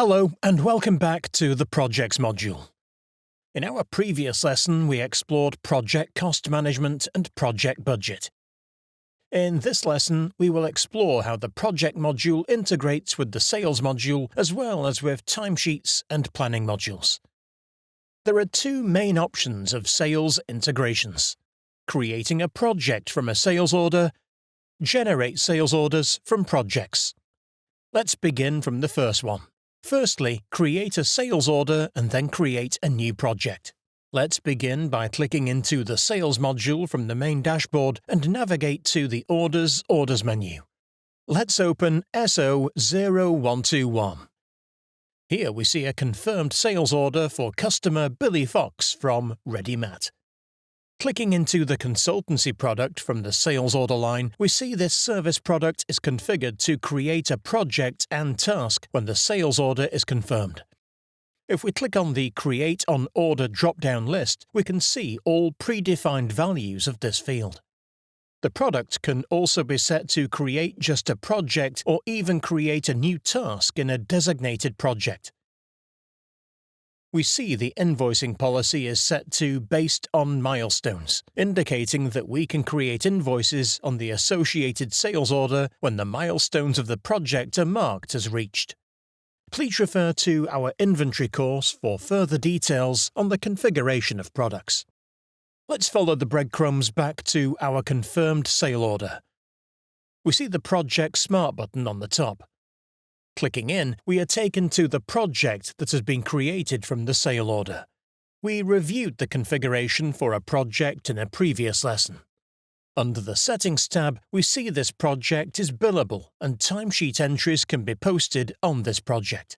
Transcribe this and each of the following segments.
Hello and welcome back to the Projects module. In our previous lesson, we explored project cost management and project budget. In this lesson, we will explore how the project module integrates with the sales module as well as with timesheets and planning modules. There are two main options of sales integrations: creating a project from a sales order, generate sales orders from projects. Let's begin from the first one. Firstly, create a sales order and then create a new project. Let's begin by clicking into the Sales module from the main dashboard and navigate to the Orders menu. Let's open SO0121. Here we see a confirmed sales order for customer Billy Fox from ReadyMat. Clicking into the consultancy product from the sales order line, we see this service product is configured to create a project and task when the sales order is confirmed. If we click on the Create on Order drop-down list, we can see all predefined values of this field. The product can also be set to create just a project or even create a new task in a designated project. We see the invoicing policy is set to based on milestones, indicating that we can create invoices on the associated sales order when the milestones of the project are marked as reached. Please refer to our inventory course for further details on the configuration of products. Let's follow the breadcrumbs back to our confirmed sale order. We see the Project Smart button on the top. Clicking in, we are taken to the project that has been created from the sale order. We reviewed the configuration for a project in a previous lesson. Under the Settings tab, we see this project is billable and timesheet entries can be posted on this project.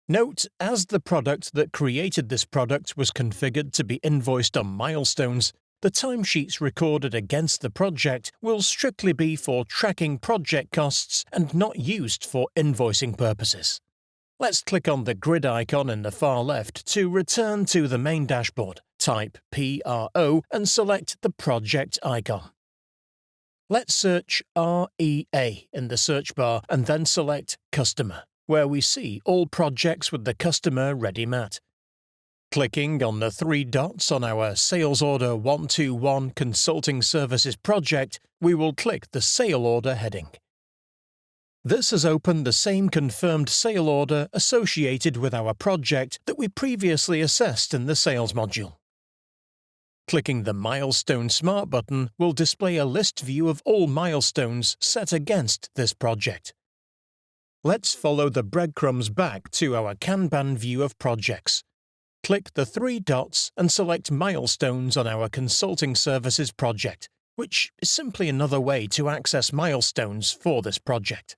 Note, as the product that created this product was configured to be invoiced on milestones, the timesheets recorded against the project will strictly be for tracking project costs and not used for invoicing purposes. Let's click on the grid icon in the far left to return to the main dashboard, type PRO and select the project icon. Let's search REA in the search bar and then select Customer, where we see all projects with the customer ReadyMat. Clicking on the three dots on our Sales Order 121 Consulting Services project, we will click the Sale Order heading. This has opened the same confirmed sale order associated with our project that we previously assessed in the Sales module. Clicking the Milestone Smart button will display a list view of all milestones set against this project. Let's follow the breadcrumbs back to our Kanban view of projects. Click the three dots and select Milestones on our Consulting Services project, which is simply another way to access milestones for this project.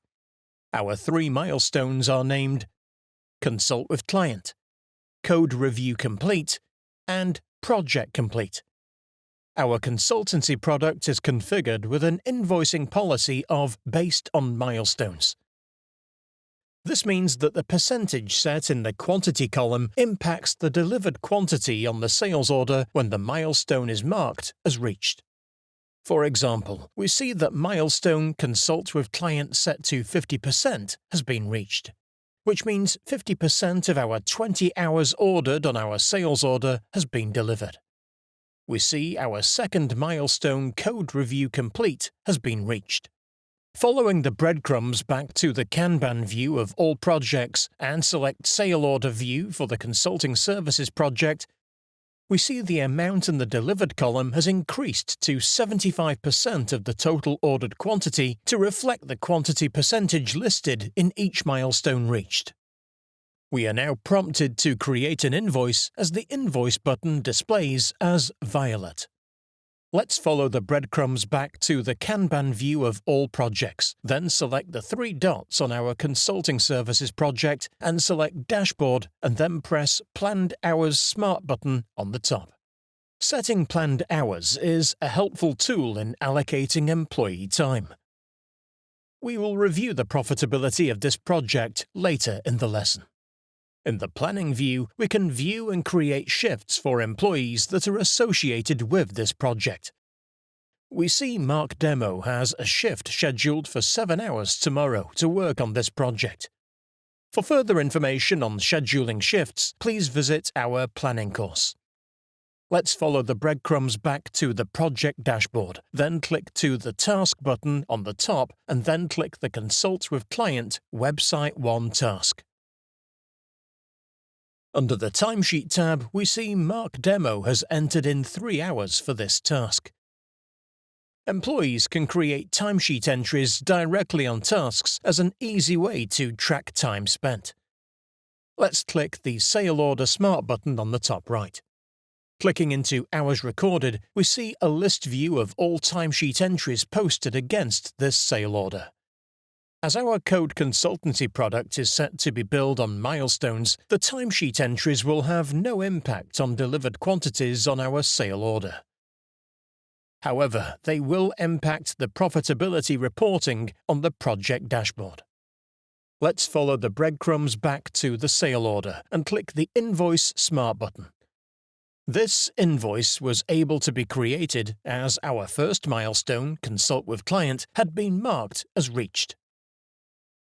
Our three milestones are named Consult with Client, Code Review Complete, and Project Complete. Our consultancy product is configured with an invoicing policy of based on milestones. This means that the percentage set in the quantity column impacts the delivered quantity on the sales order when the milestone is marked as reached. For example, we see that milestone Consult with Client set to 50% has been reached, which means 50% of our 20 hours ordered on our sales order has been delivered. We see our second milestone Code Review Complete has been reached. Following the breadcrumbs back to the Kanban view of all projects and select Sale Order view for the Consulting Services project, we see the amount in the delivered column has increased to 75% of the total ordered quantity to reflect the quantity percentage listed in each milestone reached. We are now prompted to create an invoice as the Invoice button displays as violet. Let's follow the breadcrumbs back to the Kanban view of all projects, then select the three dots on our Consulting Services project and select Dashboard and then press Planned Hours Smart button on the top. Setting planned hours is a helpful tool in allocating employee time. We will review the profitability of this project later in the lesson. In the Planning view, we can view and create shifts for employees that are associated with this project. We see Mark Demo has a shift scheduled for 7 hours tomorrow to work on this project. For further information on scheduling shifts, please visit our planning course. Let's follow the breadcrumbs back to the project dashboard, then click to the Task button on the top and then click the Consult with Client Website 1 task. Under the Timesheet tab, we see Mark Demo has entered in 3 hours for this task. Employees can create timesheet entries directly on tasks as an easy way to track time spent. Let's click the Sale Order Smart button on the top right. Clicking into Hours Recorded, we see a list view of all timesheet entries posted against this sale order. As our code consultancy product is set to be billed on milestones, the timesheet entries will have no impact on delivered quantities on our sale order. However, they will impact the profitability reporting on the project dashboard. Let's follow the breadcrumbs back to the sale order and click the Invoice Smart button. This invoice was able to be created as our first milestone, Consult with Client, had been marked as reached.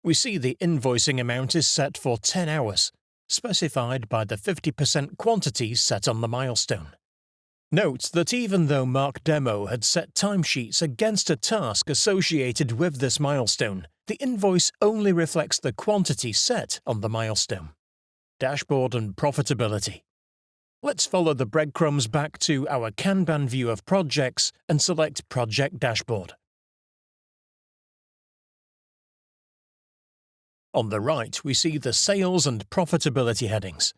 We see the invoicing amount is set for 10 hours, specified by the 50% quantity set on the milestone. Note that even though Mark Demo had set timesheets against a task associated with this milestone, the invoice only reflects the quantity set on the milestone. Dashboard and Profitability. Let's follow the breadcrumbs back to our Kanban view of projects and select Project Dashboard. On the right, we see the Sales and Profitability headings.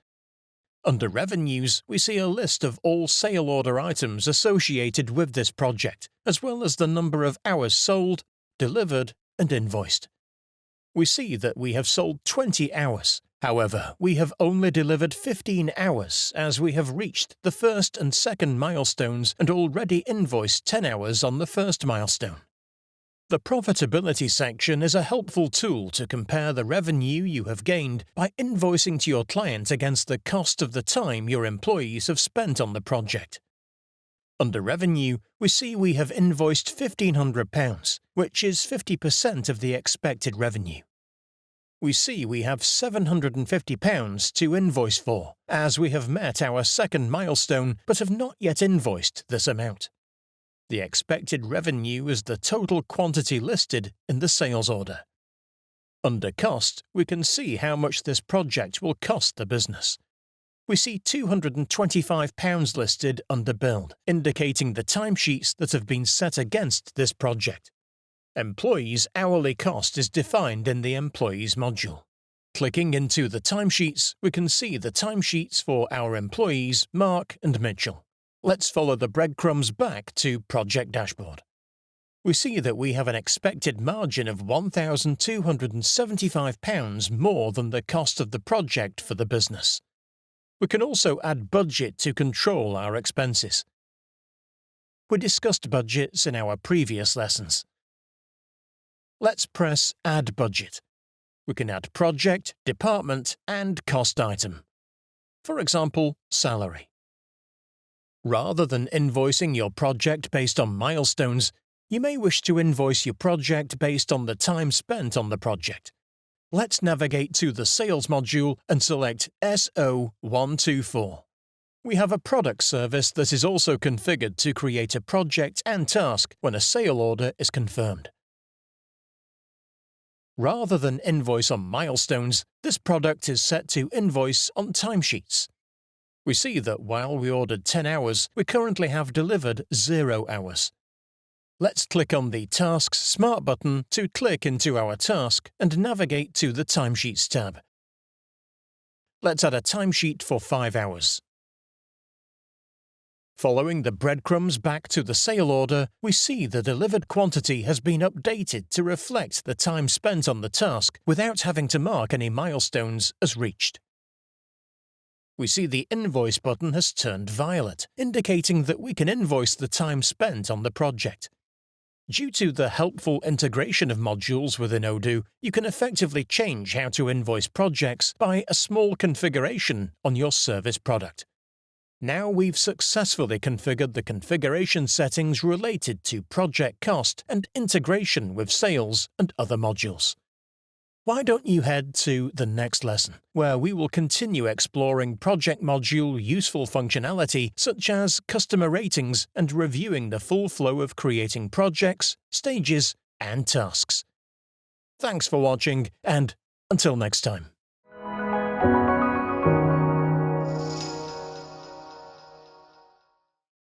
Under Revenues, we see a list of all sale order items associated with this project, as well as the number of hours sold, delivered, and invoiced. We see that we have sold 20 hours. However, we have only delivered 15 hours as we have reached the first and second milestones and already invoiced 10 hours on the first milestone. The Profitability section is a helpful tool to compare the revenue you have gained by invoicing to your client against the cost of the time your employees have spent on the project. Under Revenue, we see we have invoiced £1,500, which is 50% of the expected revenue. We see we have £750 to invoice for, as we have met our second milestone but have not yet invoiced this amount. The expected revenue is the total quantity listed in the sales order. Under Cost, we can see how much this project will cost the business. We see £225 listed under Billed, indicating the timesheets that have been set against this project. Employees' hourly cost is defined in the Employees module. Clicking into the timesheets, we can see the timesheets for our employees Mark and Mitchell. Let's follow the breadcrumbs back to Project Dashboard. We see that we have an expected margin of £1,275 more than the cost of the project for the business. We can also add budget to control our expenses. We discussed budgets in our previous lessons. Let's press Add Budget. We can add project, department, and cost item. For example, salary. Rather than invoicing your project based on milestones, you may wish to invoice your project based on the time spent on the project. Let's navigate to the Sales module and select SO124. We have a product service that is also configured to create a project and task when a sale order is confirmed. Rather than invoice on milestones, this product is set to invoice on timesheets. We see that while we ordered 10 hours, we currently have delivered 0 hours. Let's click on the Tasks Smart button to click into our task and navigate to the Timesheets tab. Let's add a timesheet for 5 hours. Following the breadcrumbs back to the sale order, we see the delivered quantity has been updated to reflect the time spent on the task without having to mark any milestones as reached. We see the Invoice button has turned violet, indicating that we can invoice the time spent on the project. Due to the helpful integration of modules within Odoo, you can effectively change how to invoice projects by a small configuration on your service product. Now we've successfully configured the configuration settings related to project cost and integration with sales and other modules. why don't you head to the next lesson, where we will continue exploring project module useful functionality such as customer ratings and reviewing the full flow of creating projects, stages, and tasks. Thanks for watching, and until next time.